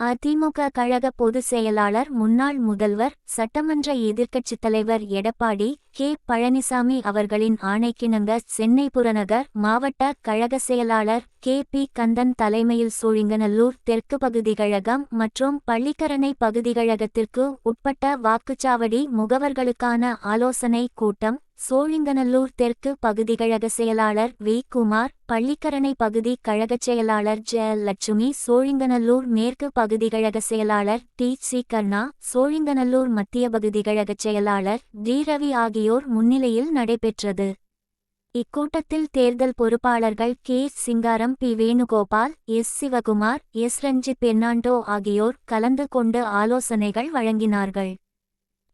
அதிமுக கழக பொதுச் செயலாளர் முன்னாள் முதல்வர் சட்டமன்ற எதிர்க்கட்சித் தலைவர் எடப்பாடி கே. பழனிசாமி அவர்களின் ஆணைக்கிணங்க சென்னை புறநகர் மாவட்ட கழக செயலாளர் கே. பி. கந்தன் தலைமையில் சோழிங்கநல்லூர் தெற்கு பகுதிக்கழகம் மற்றும் பள்ளிக்கரணை பகுதிக்கழகத்திற்கு உட்பட்ட வாக்குச்சாவடி முகவர்களுக்கான ஆலோசனை கூட்டம் சோழிங்கநல்லூர் தெற்கு பகுதிக்கழக செயலாளர் வி. குமார், பள்ளிக்கரணை பகுதி கழகச் செயலாளர் ஜெ. லட்சுமி, சோழிங்கநல்லூர் மேற்கு பகுதிக்கழக செயலாளர் டி. சி. கர்ணா, சோழிங்கநல்லூர் மத்திய பகுதிக்கழகச் செயலாளர் டி. ரவி ஆகியோர் முன்னிலையில் நடைபெற்றது. இக்கூட்டத்தில் தேர்தல் பொறுப்பாளர்கள் K. Singaram, P. Venugopal, S. Sivakumar, S. Ranjith Fernando ஆகியோர் கலந்து கொண்டு ஆலோசனைகள் வழங்கினார்கள்.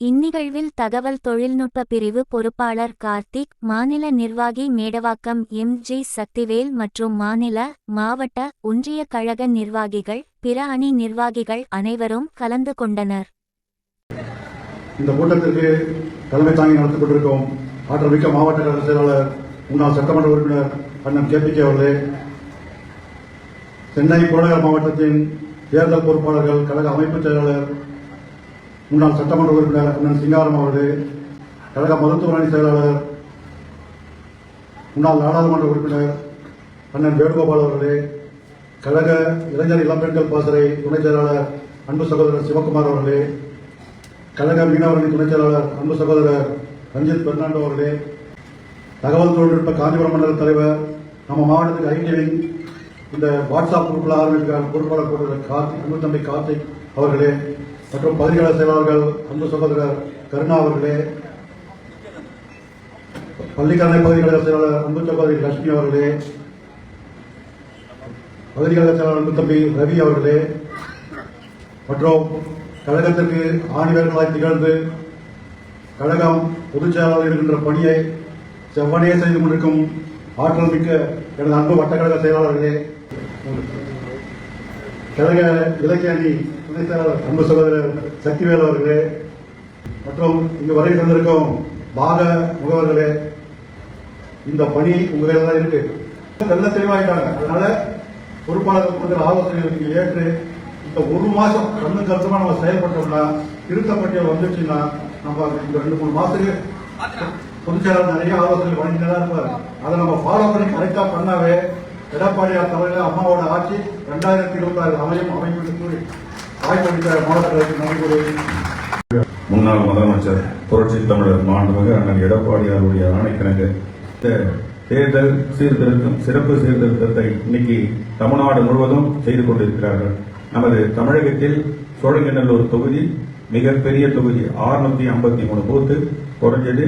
இந்நிகழ்வில் தகவல் தொழில்நுட்ப பிரிவு பொறுப்பாளர் கார்த்திக், மாநில நிர்வாகி மேடவாக்கம் எம். ஜி. சக்திவேல் மற்றும் மாநில, மாவட்ட, ஒன்றிய கழக நிர்வாகிகள், பிற அணி நிர்வாகிகள் அனைவரும் கலந்து கொண்டனர். இந்த கூட்டத்திற்கு தலைமை தாங்கி நடத்திக் கொண்டிருக்கும் ஆற்றல் மிக்க மாவட்ட கழக செயலாளர் முன்னாள் சட்டமன்ற உறுப்பினர் அண்ணன் கே. அவர்களே, சென்னை புறநகர் மாவட்டத்தின் தேர்தல் பொறுப்பாளர்கள் கழக அமைப்பு செயலாளர் முன்னாள் சட்டமன்ற உறுப்பினர் அண்ணன் சிங்காரம் அவர்களே, கழக மருத்துவ அணி செயலாளர் முன்னாள் நாடாளுமன்ற உறுப்பினர் அண்ணன் வேணுகோபால் அவர்களே, கழக இளைஞர் இளம்பெண்கள் பாசறை துணை செயலாளர் அன்பு சகோதரர் சிவகுமார் அவர்களே, கழக மீனவரணி துணை செயலாளர் அன்பு சகோதரர் ரஞ்சித் பெர்னாண்டோ அவர்களே, தகவல் தொழில்நுட்ப காஞ்சிபுரம் மண்டல தலைவர் நம்ம மாவட்டத்துக்கு ஐடிவிங் இந்த வாட்ஸ்அப் குரூப்பில் ஆரம்பிக்கிற பொறுப்பாளர் கூட்டத்தில் கார்த்திக், அன்பு தம்பி கார்த்திக் அவர்களே, மற்றும் பகுதிக்கழக செயலாளர்கள் அன்பு சகோதரர் கருணா அவர்களே, பள்ளிக்கரணை பகுதிக்கழக செயலாளர் அன்பு சகோதரி லட்சுமி அவர்களே, பகுதிக்கழக செயலாளர் அன்பு தம்பி ரவி அவர்களே, மற்றும் கழகத்திற்கு ஆணிவர்களாய் திகழ்ந்து கழகம் பொதுச் செயலாளர் இருக்கின்ற பணியை செவ்வனே செய்து கொண்டிருக்கும் ஆற்றல் மிக்க எனது அன்பு வட்டக்கழக செயலாளர்களே, கழக இலக்கிய அணி துணை செயலாளர் அன்பு சகோதரர் சக்திவேல் அவர்களே, மற்றும் இங்கு வரை தந்திருக்கும் பாக முகவர்களே, இந்த பணி உங்க கையில தான் இருக்கு. நல்ல தெளிவாயிட்டாங்க. அதனால பொறுப்பாளர்கள் கொடுக்கிற ஆலோசனைகள் நீங்க ஏற்று இந்த ஒரு மாசம் கண்ணு கருத்துமா நம்ம செயல்பட்டோம்னா, திருத்தப்பட்டியல் வந்துச்சுன்னா நம்ம இந்த 2-3 மாசத்துக்கு பொதுச் செயலாளர் நிறைய ஆலோசனை வழங்கிட்டு தான் இருப்பாரு. அதை நம்ம ஃபாலோ பண்ணி கரெக்டா பண்ணாவே எடப்பாடியார் தலைமையில் அம்மாவோட ஆட்சி 2026 அமையும் அமைப்பு கூறி வாய்ப்பளித்த மாவட்டங்களுக்கு நன்றி கூறி, முன்னாள் முதலமைச்சர் புரட்சி தமிழர் மாண்புமிகு அண்ணன் எடப்பாடியாருடைய ஆணைக்கிணங்க தேர்தல் சீர்திருத்தம், சிறப்பு சீர்திருத்தத்தை இன்னைக்கு தமிழ்நாடு முழுவதும் செய்து கொண்டிருக்கிறார்கள். நமது தமிழகத்தில் சோழிங்கநல்லூர் தொகுதி மிகப்பெரிய தொகுதி, 653 பூத்து, குறைஞ்சது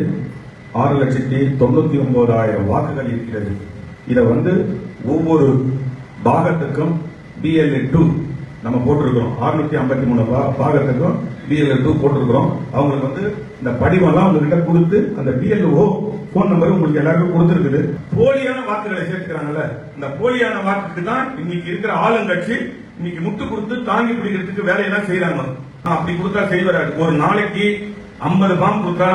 6,99,000 வாக்குகள் இருக்கிறது. இதை ஒவ்வொரு பாகத்துக்கும் BLA-2 நம்ம போட்டிருக்கிறோம். 653 பாகத்துக்கும் BLA-2 போட்டிருக்கிறோம். அவங்களுக்கு இந்த படிவெல்லாம் உங்ககிட்ட கொடுத்து அந்த BLO போன் நம்பர் உங்களுக்கு எல்லாருக்கும் கொடுத்திருக்குது. போலியான வாக்குகளை சேர்த்துக்கிறாங்கல்ல, இந்த போலியான வாக்குக்கு தான் இன்னைக்கு இருக்கிற ஆளுங்கட்சி இன்னைக்கு முட்டு கொடுத்து தாங்கி பிடிக்கிறதுக்கு வேலையெல்லாம் செய்யறாங்க. அப்படி கொடுத்தா செய்வாரு. ஒரு நாளைக்கு 50 பாம் கொடுத்தா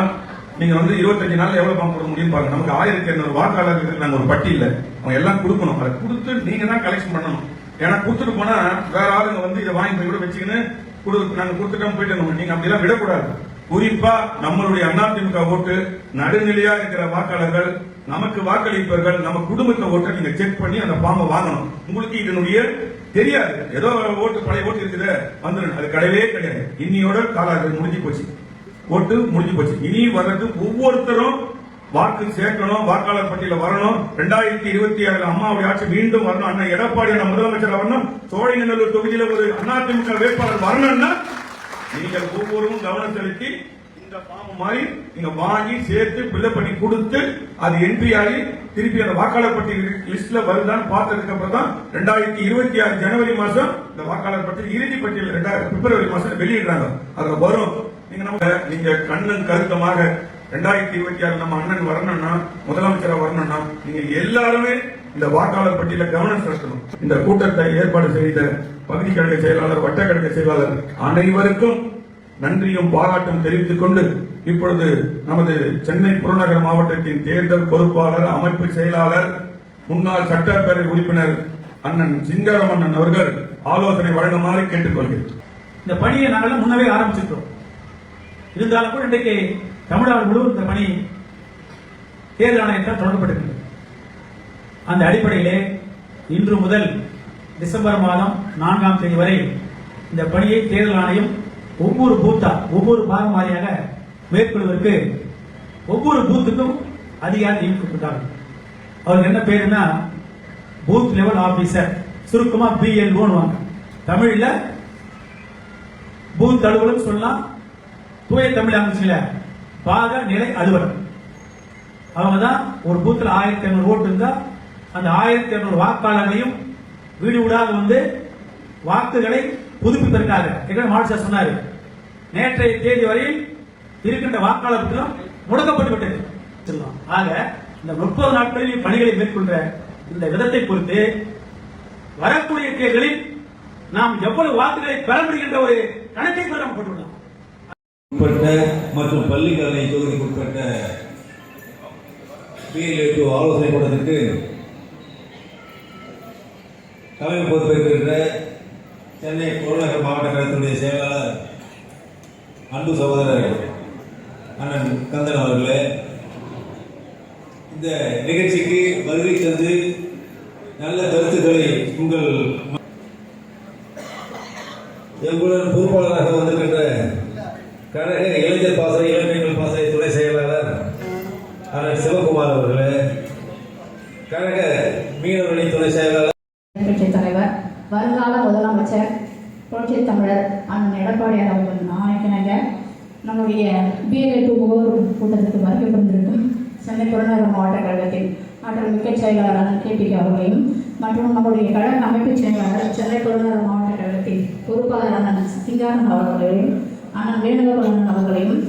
நீங்க 25 நாள்ல எவ்வளவு பாம் கொடுக்க முடியும் பாருங்க. நமக்கு 1200 வாக்காளர்கள் நாங்க ஒரு பட்டியல அவங்க எல்லாம் கொடுக்கணும். அதை கொடுத்து நீங்க தான் கலெக்ஷன் பண்ணணும். ஏன்னா கொடுத்துட்டு போனா வேற ஆளுங்க இதை வாங்கி போய் கூட வச்சுக்கின்னு நாங்க கொடுத்துட்டோம் போயிட்டு, நீங்க அப்படிலாம் விடக்கூடாது. குறிப்பா நம்மளுடைய அதிமுக ஓட்டு நடுநிலையா இருக்கிற வாக்காளர்கள், நமக்கு வாக்களிப்பவர்கள், நம்ம குடும்பத்தை ஓட்டை நீங்க செக் பண்ணி அந்த ஃபார்மை வாங்கணும். உங்களுக்கு இதனுடைய தெரியாது, ஏதோ ஓட்டு பழைய ஓட்டு இருக்குது வந்துடும், அது கிடையவே கிடையாது. இன்னியோட காலாளர்கள் முடிஞ்சு போச்சு, ஓட்டு முடிஞ்சு போச்சு. இனி வர்றது ஒவ்வொருத்தரும் வாக்கு சேர்க்கணும், வாக்காளர் பட்டியல வரணும். 2026 அம்மாவுடைய ஆட்சி மீண்டும் வரணும், அண்ணா எடப்பாடியான முதலமைச்சர் வரணும், சோழிங்கநல்லூர் தொகுதியில ஒரு அதிமுக வேட்பாளர் வரணும்னா நீங்கள் ஒவ்வொருவரும் கவனம் செலுத்தி இந்த ஃபார்ம் மாதிரி நீங்க வாங்கி சேர்த்து பில்ல பண்ணி கொடுத்து அது என்ட்ரி ஆகி திருப்பி அந்த வாக்காளர் பட்டியல் லிஸ்ட்ல வருதான்னு பார்த்ததுக்கு அப்புறம் தான் 2026 ஜனவரி மாசம் இந்த வாக்காளர் பட்டியல் இறுதி பட்டியல் பிப்ரவரி மாசம் வெளியிடுறாங்க. அதுல வரும். நீங்க கண்ணன் கருத்தமாக 2026 நம்ம அண்ணன் வரணும்னா, முதலமைச்சரா வரணும்னா நீங்க எல்லாருமே இந்த வாக்காளர் பட்டியல கவனம் செலுத்தணும். இந்த கூட்டத்தை ஏற்பாடு செய்த பகுதி கழக செயலாளர், வட்டக்கழக செயலாளர் அனைவருக்கும் நன்றியும் பாராட்டும் தெரிவித்துக் கொண்டு, இப்பொழுது நமது சென்னை புறநகர் மாவட்டத்தின் தேர்தல் பொறுப்பாளர், அமைப்பு செயலாளர், முன்னாள் சட்டப்பேரவை உறுப்பினர் அண்ணன் சிங்காரமண்ணன் அவர்கள் ஆலோசனை வழங்குமாறு கேட்டுக்கொள்கிறேன். இந்த பணியை நாங்கள் முன்னவே ஆரம்பிச்சிருக்கிறோம். இருந்தாலும் கூட இன்றைக்கு தமிழ்நாடு முழுவதும் இந்த பணி தேர்தல் ஆணையத்தால் தொடங்கப்பட்டிருக்கிறது. அந்த அடிப்படையிலே இன்று முதல் டிசம்பர் மாதம் 4ஆம் தேதி வரை இந்த பணியை தேர்தல் ஆணையம் ஒவ்வொரு பாகம் வாரியாக மேற்கொள்வதற்கு ஒவ்வொரு பூத்துக்கும் அதிகாரி நியமிக்கப்பட்டார்கள். அவருக்கு என்ன பேருன்னா பூத் லெவல் ஆபீசர், சுருக்கமா BLO. தமிழ்ல பூத் அலுவலர் சொல்லலாம், தூய தமிழ் ஆங்கில பாக நிலை அலுவலர். அவங்க தான் ஒரு பூத்துல 1500 ஓட்டு இருந்தா அந்த 1500 வாக்காளர்களையும் வீடு வீடாக வந்து வாக்குகளை புதுப்பிப்பதற்காக மாவட்ட சொன்னாரு. நேற்றைய தேதி வரையில் இருக்கின்ற வாக்காளர் புத்தகம் முடக்கப்பட்டு விட்டது. ஆக இந்த 30 நாட்களில் பணிகளை மேற்கொள்ற இந்த விதத்தை பொறுத்து வரக்கூடிய தேர்தலில் நாம் எவ்வளவு வாக்குகளை பெற முடிகின்ற ஒரு கணக்கை நாம் போட்டுள்ளோம். மற்றும் பள்ளிக்கரணை தொகுதிக்கு உட்பட்ட BLA2 ஆலோசனை கூட்டத்திற்கு தலைமை பொறுப்பேற்கின்ற சென்னை புறநகர் மாவட்ட கழகத்தினுடைய செயலாளர் அன்பு சகோதரர் அண்ணன் கந்தன் அவர்களே, இந்த நிகழ்ச்சிக்கு வருகை தந்து நல்ல கருத்துக்களை எங்களுடன் பொறுப்பாளராக வந்திருக்கின்ற கழக இளைஞர் பாசறை இளைஞர்கள் பாசறை துணை செயலாளர் அண்ணன் சிவகுமார் அவர்களே, கழக மீனவரணி துணை செயலாளர் கட்சி தலைவர் வருங்கால முதலமைச்சர் புரட்சி தமிழர் அண்ணன் எடப்பாடியார் அவர்கள் ஆணைக்கிணங்க நம்முடைய BLA2 முகவர் கூட்டத்திற்கு வருகை புரிந்திருக்கும் சென்னை புறநகர் மாவட்ட கழகத்தின் ஆற்றல் மிக்க செயலாளர் அண்ணன் KPK அவர்களையும் மற்றும் நம்முடைய கழக அமைப்பு செயலாளர் சென்னை புறநகர் மாவட்ட கழகத்தின் பொறுப்பாளர் அண்ணன் சிங்காரன் அவர்களையும் அண்ணன் வேணுகோபாலன் அவர்களையும்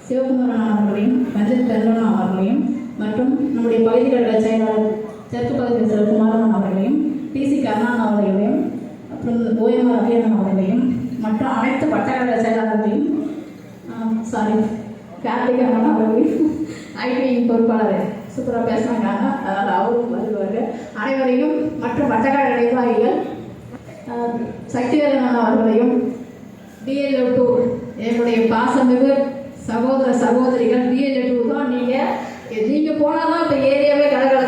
சிவகுமாரன் அவர்களையும் ரஞ்சித் பெருந்தன் அவர்களையும் மற்றும் நம்முடைய பகுதி கழக செயலாளர் தெற்கு பகுதியில் திரு குமாரன் அவர்களையும் PC கருணான் அவர்களையும் மற்றும் OMR அபியனன் அவர்களையும் மற்றும் அனைத்து வட்டக்கழக செயலாளர்களையும் கார்த்திகேயன் அவர்களையும் IT பொறுப்பாளர் சூப்பராக பேசுனாங்க, அதனால் அவரும் வருவார். அனைவரையும் மற்றும் வட்டக்கழக நிர்வாகிகள் சக்திவேலன் அவர்களையும் BLA2 என்னுடைய பாசமிகு சகோதர சகோதரிகள் BLA2 தான் நீங்கள் போனால் தான் இப்போ ஏரியாவே கடற்கரை